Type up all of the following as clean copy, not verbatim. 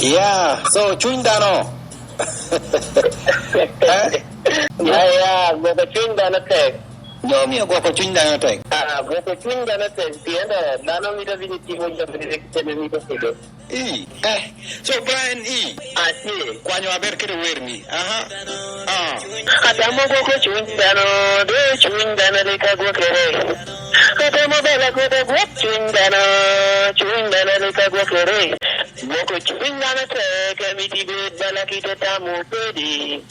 Yeah, so Chundano. Yeah, go to Chundano tech. No, me go for Chundano tech. Go to Chundano tech. The end of Dano Mida Vinity was a very extended. So Brian E. I see. When you are very weird me. Adamo go to Chundano, do Chundano, they can go away. Adamo Bella go to Chundano, Chundano, they can go away. Go to Chundano tech, and we did Balakita Tamu Pedi.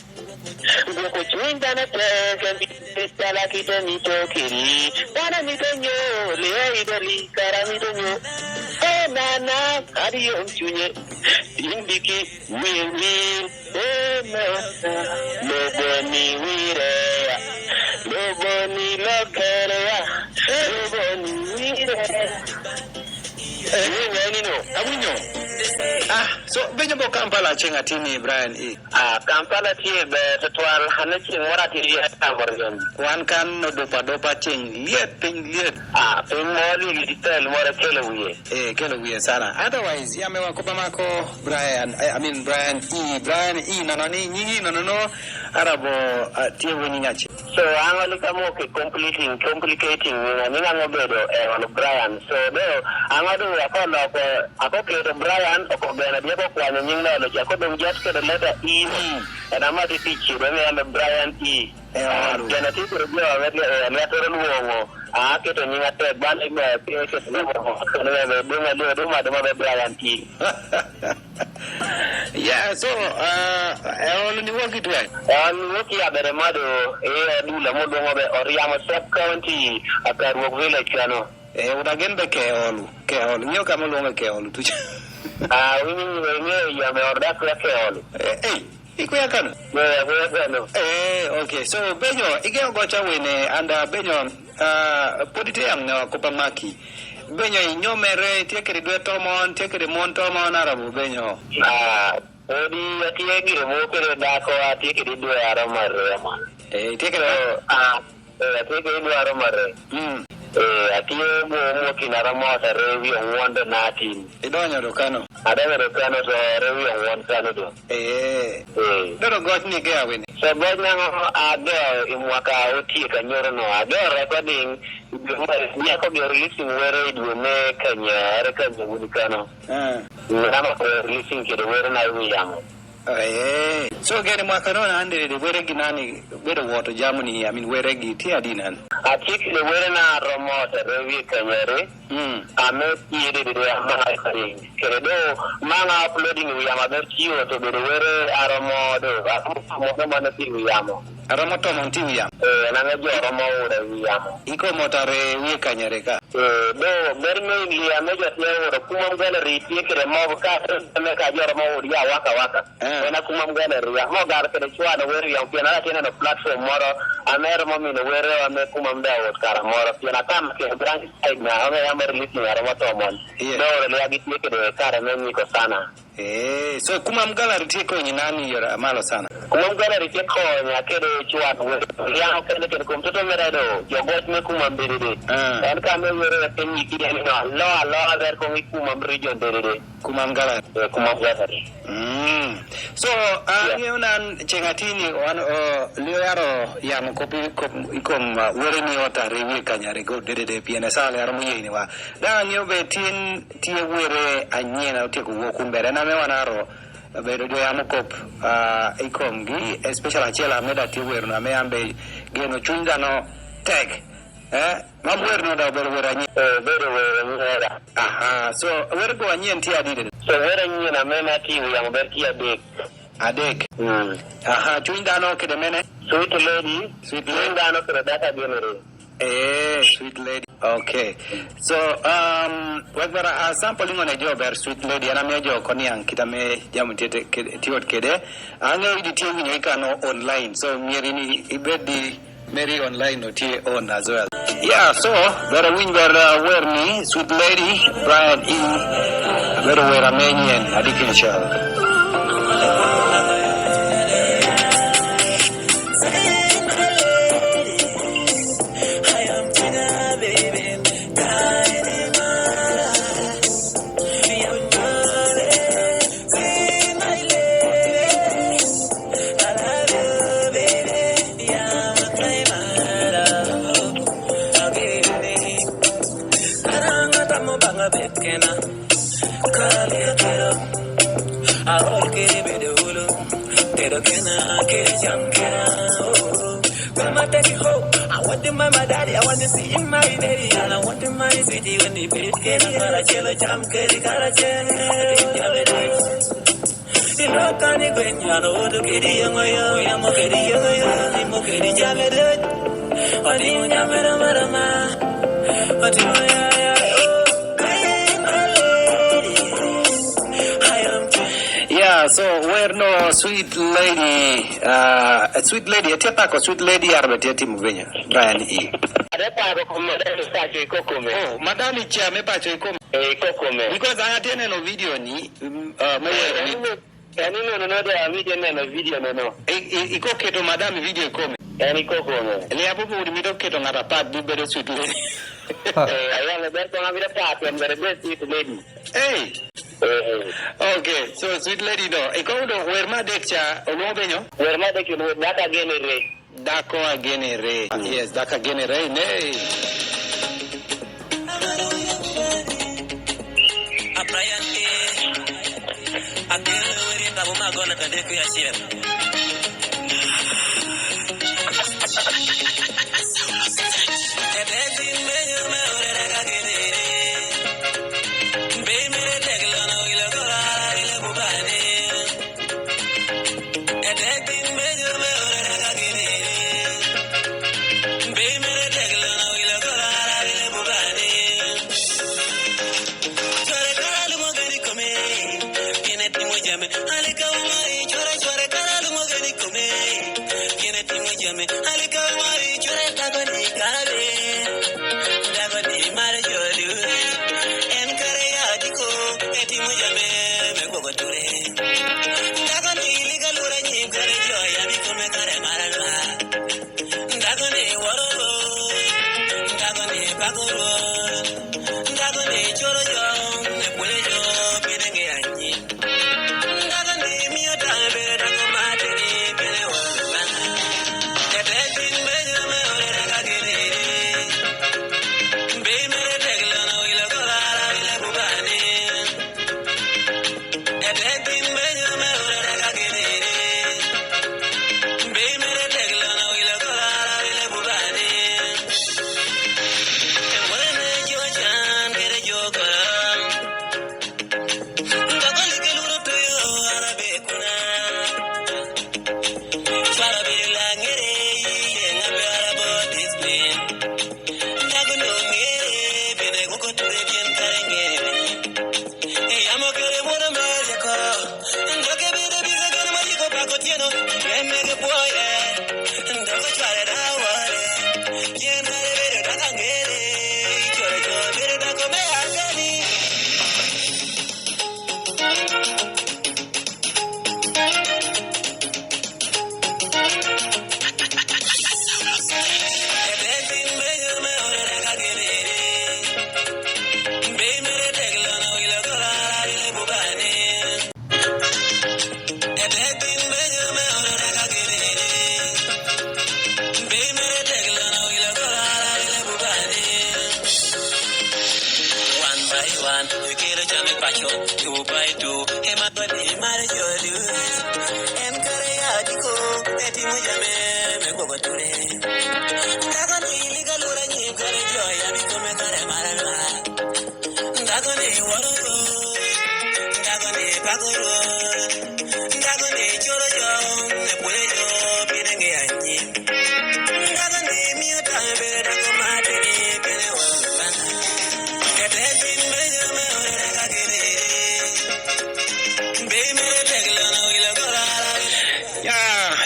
Go to Chundano tech, and we did Balakita Nito Kiri. Panamitonyo, Leo Italy, Caramitonyo. Oh, Nana, adios, Junior. Indiki, we, oh, Nana, Loboni, we, Loboni, Locaria, Loboni, So Benjamin Kampala Chingatini, Brian E. Kampala tea, but 12 Hanachi, what I did. One can no dopa ching, yet ping yet. Pimoli, little more a Kelly. Kelly Sana. Otherwise, Yamewa Kopamako, Brian, Brian E. Nanani, no, Arabo, Tiwinachi. So I'm a little complicating, on Brian. So there, I'm going to call up a Brian or Benadiaco, and you know, I couldn't just get a letter E, and I'm going to teach you when I'm Brian E. And I think we'll be already a letter and I get a new attack, banning my patients, and I Brian E. Yeah, so I only work it right. I'm looking at the mother, or Yama sub county, a Carwo village, you know. Again, the Keolu, you come along a Keolu. We need Yama or that Keolu. Hey, Ikuyakan. Okay, so Benyo, Igel Gocha Wine and Benyo, put it in Kopamaki. Benyo, no mere, take it to Tomon, take it to Montomon, Arabu, Benyo. Odi ati remote dako ati kidu aroma. Take it out. Ati kidu aroma. Ati mo kinarama sa revi wanda natin. Idonya dokano. Ada dokano sa revi wanda do. Dero got ni gaya wini. So God na ada imwaka oti kanyoro no ada recording ya ko releasing where it will make kanya record budikano. Na releasing kid where na William. So get him Macarona and the where ginani better water Germany, where regi tiadinan. I take the where na remote revi kanyere. I make it the Keredo mana uploading we am about you to the where aromo do manati Aramoto Montivia. Iko motare we kanyareka. Very mainly a major player of Kumam Gallery, take a mob cat and make a Yormo, Waka. When a Kumam Gallery, Mogar Kerechuan, where you can a platform more, a mere moment where I make Kumam there with Karamora, Pianakam, can branch side now, I am listening at Motomon. No, the Lagi take a Karamiko Sana. So Kumam Gallery take on Nani or Malosana. Kumam Gallery take on Yakere Chuan, Yang can come to the Merado, your boat make Kumam did it. And come over a penny, law, there come Kumam region did it. Kumam Gallery. So, you know, Chengatini, one Learo, Yam Kopi, Ikom, Werini Ota, Revi Kanyari, go did it, Pianasal, Armuiniwa. Down you betin, Tia Were, and Yena, take a walk and Beranaro. Bedo Yamukop, Ikomgi, especially Chela Meda Tiwer, Nameambe, Geno Chundano, Tech. Mamwer no da berani very aha so where go anyen tia did so where anyen na mena ti we am berti adek aha Chundano ke de mene sweet lady Chundano ke data generate sweet lady okay so whether sampling on a job sweet lady and amejo koniang kitame jamutete tiot kede anga iditi ni kano online so mirini ibedi Mary online or tea on as well. Yeah, so better win better wear me, sweet lady, Brian E. Better wear a manian, addiction child. bekena kali kero arol kere bedolo kero kena kere jam kera Mama take it home. I want the mama daddy. I want to see him my daddy. And I want him my city when he paid Kenny Karachella Jam Kerry Karachella. The rock on the green, you know, to get the young way, I'm okay, the young way, I'm okay, the jammer. What do you jammer, Marama? What do you, yeah, so we're no sweet lady, a sweet lady, a tepako sweet lady, Arbeteti Muvenya, Brian E. Oh, Madame Chia, me pacho ikom. Because I attended a video ni, no video no. Iko keto Madame video come. Yani kokome. Ele abubu udimito keto ngata part du bedo sweet lady. I am a better part and the best sweet lady. Hey. Okay, so sweet lady no. Iko do where ma dekcha omobenyo? Where ma dekcha no daka genere. Dako genere. Yes, daka genere ne. Apayante. Akelo weri tabu magona tadeku ya share.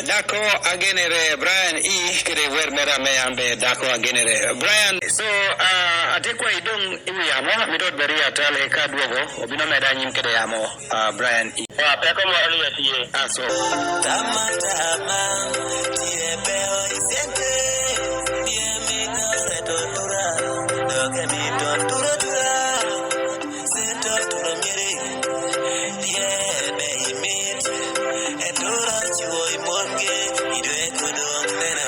Dako agenere Brian E kere wernera me ambe dako agenere Brian so atekwa idong imu yamo midot beria tale kadwogo obino meda nyim kede yamo Brian E peko mo ali atie so tama tie beo isente tie me no retortura doge mi tortura sento turo mere tie me imit etura chiwo imonge idwe kodong nena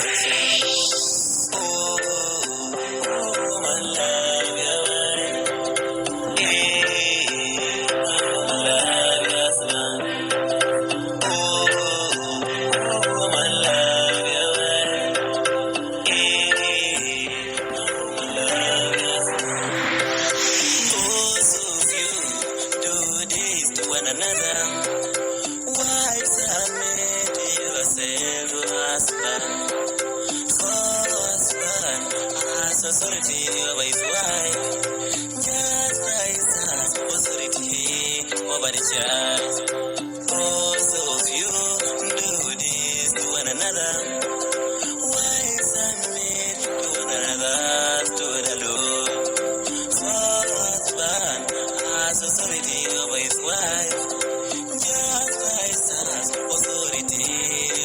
Both of you do this to one another. Why suddenly to one another to the Lord? For husband has authority over his wife, just like sons authority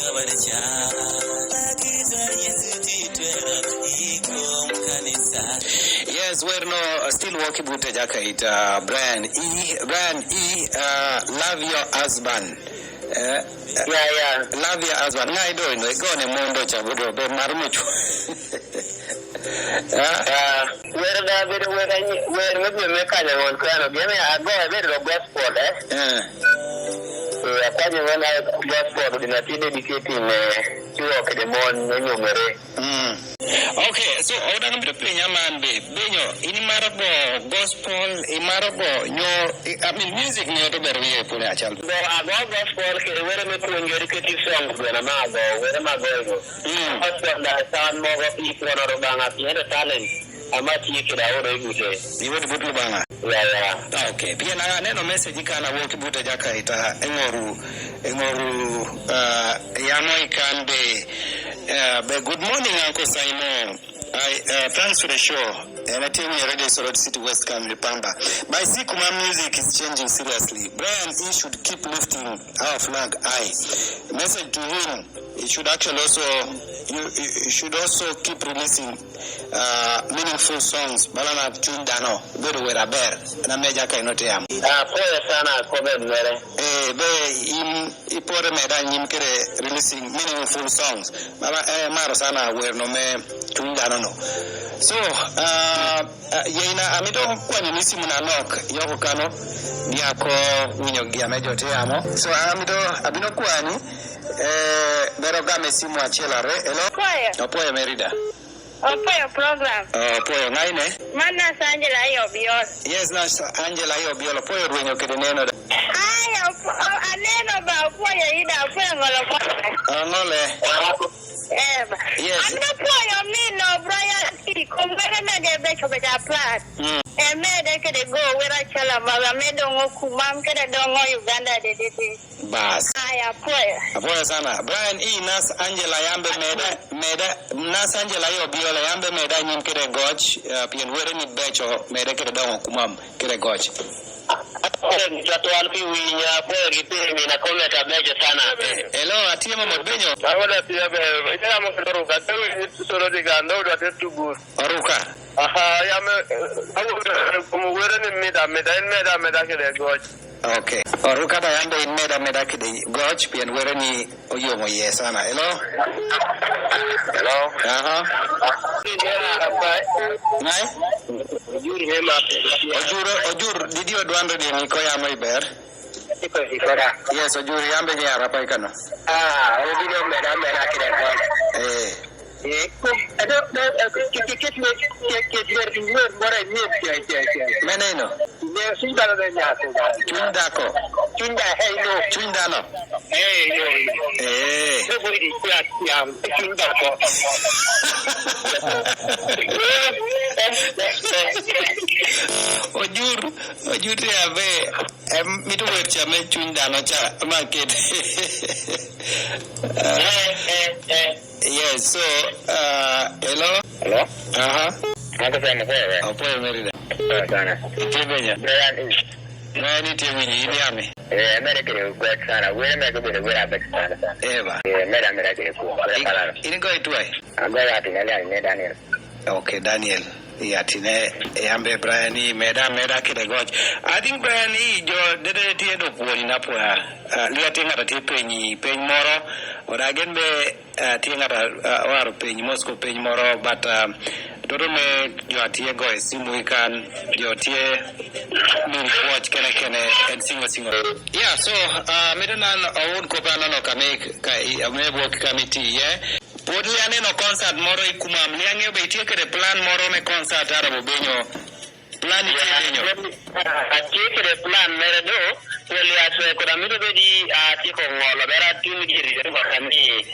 over the child. Yes, we're no still walking with Jacket, Brian E, love your husband. Yeah. Love your husband. Ngai do no go ne mondo chabudo be marmuchu. Where da bit where we make a one kind of game. I go a bit of gospel, I can't even gospel in a dedicating to work the morning. Okay, so oda ngam to penya man be benyo ini marabo gospel imarabo music nyo to berwe pune achal. No, I go gospel ke where me pun dedicated songs when I'm go where am I going? Gospel that sound more of people or banga the talent. I'm not taking out of it. You would put banga. Yeah. Okay, pia na neno message kana woki buta jaka ita engoru yamo ikambe. Good morning, Uncle Simon. Thanks for the show. And I tell you already, Sorot City West Camry Pamba. But I see Kumam music is changing seriously. Brian, he should keep lifting our flag high. Message to him, he should actually you should also keep releasing meaningful songs. Balana Chundano, very well a bear. Na meja kainote yam. Poa sana comment mere. Be ipore meda nyimkere releasing meaningful songs. Maro sana where no me Chundano no. So yeina amito kwa nyimisi muna nok yoko kano diako winyo gia mejo te amo. So abino kwa ni bero game simu achela re. Hello? Opoye Merida. Opoye program. Opoye ngaine? Mana Angela Yobiol. Yes, na Angela Yobiol. Opoye ruenyo kede neno. Ay, aneno ba opoye ida opoye ngolo. Ngole. Yes. I'm not playing me no Brian. Come where me de be cho be plan. Me de go where I tell am me dongo Kumam kede dongo Uganda de. Bas. Ay, Apoya sana. Brian E nas Angela yambe meda nas Angela Yobiol yambe meda nyim kede goch pien were ni becho meda kede dongo Kumam kede goch. Hello, atiemo mobenyo. Ahora pia ina mo ka soro de gando do te bus. Oruka. Aha, ya me como wera ni meda ke de goch. Okay. Oruka da yambe meda ke de goch pien were ni oyomo yesana. Hello. Aha. Nai? Ojur did you dwando de ni ko yamo iber? Yes, ojur yambe nyara pa ikano. Obido meda ke de goch. Meneno. Chundano. Ojur ya be mitu wecha me chundano cha market. Yes, so hello. Ako sa mo po. Opo, Merida. Sana. Tibenya. Brian E. Nani tibenya ini ame. America go sana. Where me go be where back sana. Eva. America go. Ini go itwai. Agora tinale Daniel. Okay, Daniel. Yatine yambe Brian E meda kede goch. I think Brian E jo dede tie do puoni na poa. Liatinga ta penyi moro. Ora genbe tinga ta waro penyi Moscow penyi moro but Toto me jo atie go simu ikan jo tie min watch kene and singo. Yeah, so medanan awun ko bana no kame kai amebo committee Podi aneno concert moro Kumam. Liang'eyo be itie kede plan moro ne concert arabo benyo. Plan itie benyo. Atie kede plan mere do. Weli aswe koda mito bedi ati ko ngolo. Bera timi kiri kwa kami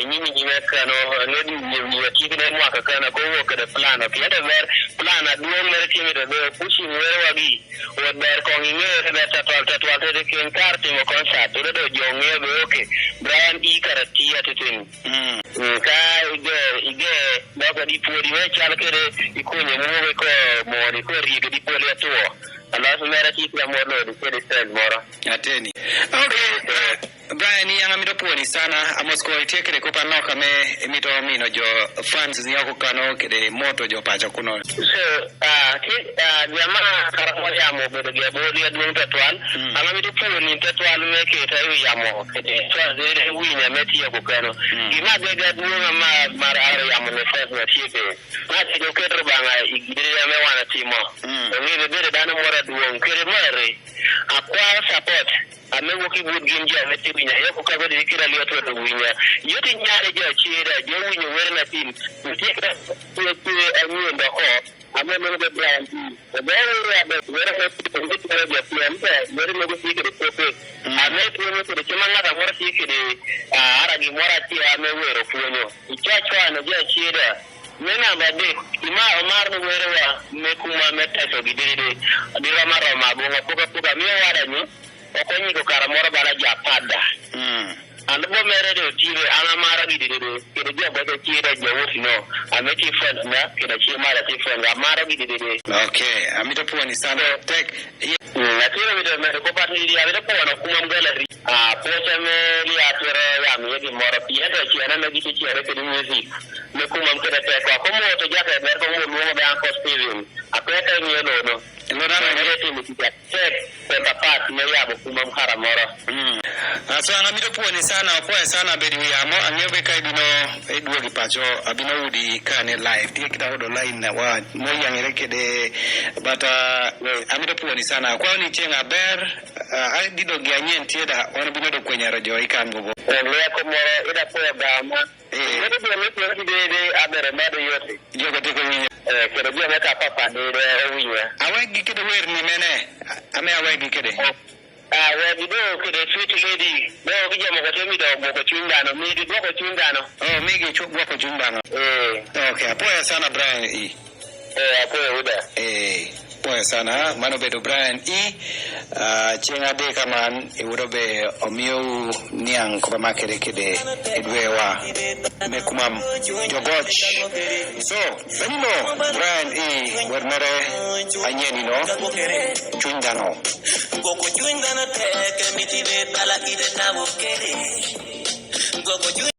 nyinyi nyimekano nodi nyinyi kigene mwaka kana ko wo kada plan ok yada ver plan aduong mer timi to do pushing wagi wo ber ko ngere da tatwal to ken karti mo concert to do jonge be okay Brian karatia titin ka ige dago di podi we chal kere ikunye mo ko mori ko rige di podi atuo alafu mera kitu ya mono ni kere send mora ateni okay Brian yang amito poni sana amosko itekere ko panoka me emito mino jo fans yako kano kede moto jo pacha kuno so jamaa karamo ya mo bedo ge bodi adun tatwal amito poni tatwal me ke tayo ya mo kede so de winya meti yako kano gima de ga dun ma mar ara ya mo ne fes na tipe ma de ko kedro banga igire ya me wana timo ngi de dana mora duon kere mare akwa support ame woki wood ginja meti winya yoko ka bodi kira liyo to winya yoti nyare jo chira jo winya werna tin tieka tieka anyu ndo ho ame no de brand the very where to get to the PM very no go sikere pope ame tuno to chimanga da mora sikere ara gi mora ti ame wero funyo ichacho no jo chira mena bade ima omar no werewa me kuma metaso gidede dira maro magonga poka mi wada ni okonyi ko karamoro bala japada and bo mere do tire ana mara gidede kede je bodo tire je wotino ameti fund na kede chi mara ti fund mara gidede okay amito poni sana tek atira video mere ko parti ya video ko na kumam gallery posa me li atira ya mi di moro pieta chi ana na giti chi re kede music me kumam kede te ko mo to jaka ber ko mo be an ko stadium apeta ni no Lorana ngeti mtikate kwa part me yabo kumam karamoro asanga mito poni sana kwa sana bedi yamo angebe kai bino edwogi pacho abino udi kane live tie kita odo line na wa moya ngerekede bata amito poni sana kwa ni chenga ber dido gianyen tieda wana bino do kwenye radio ikango le ko moro ida ko gama ngedo be me de abere mado yote jogo teko winya kero dia meka papa de winya awegi kede wer ni mene ame awegi kede we do kede sweet lady do gije mo ko temi do ko chungano mi do ko chungano migi chugwa ko chungano okay apoya sana Brian apoya uda poya sana mano bedo Brian chenga de kaman iurobe omiu niang ko makere kede edwewa me kumam jogoch so benno Brian wernere anyeni no chungano Gogo chungano te ke mitide pala ide na bokere Gogo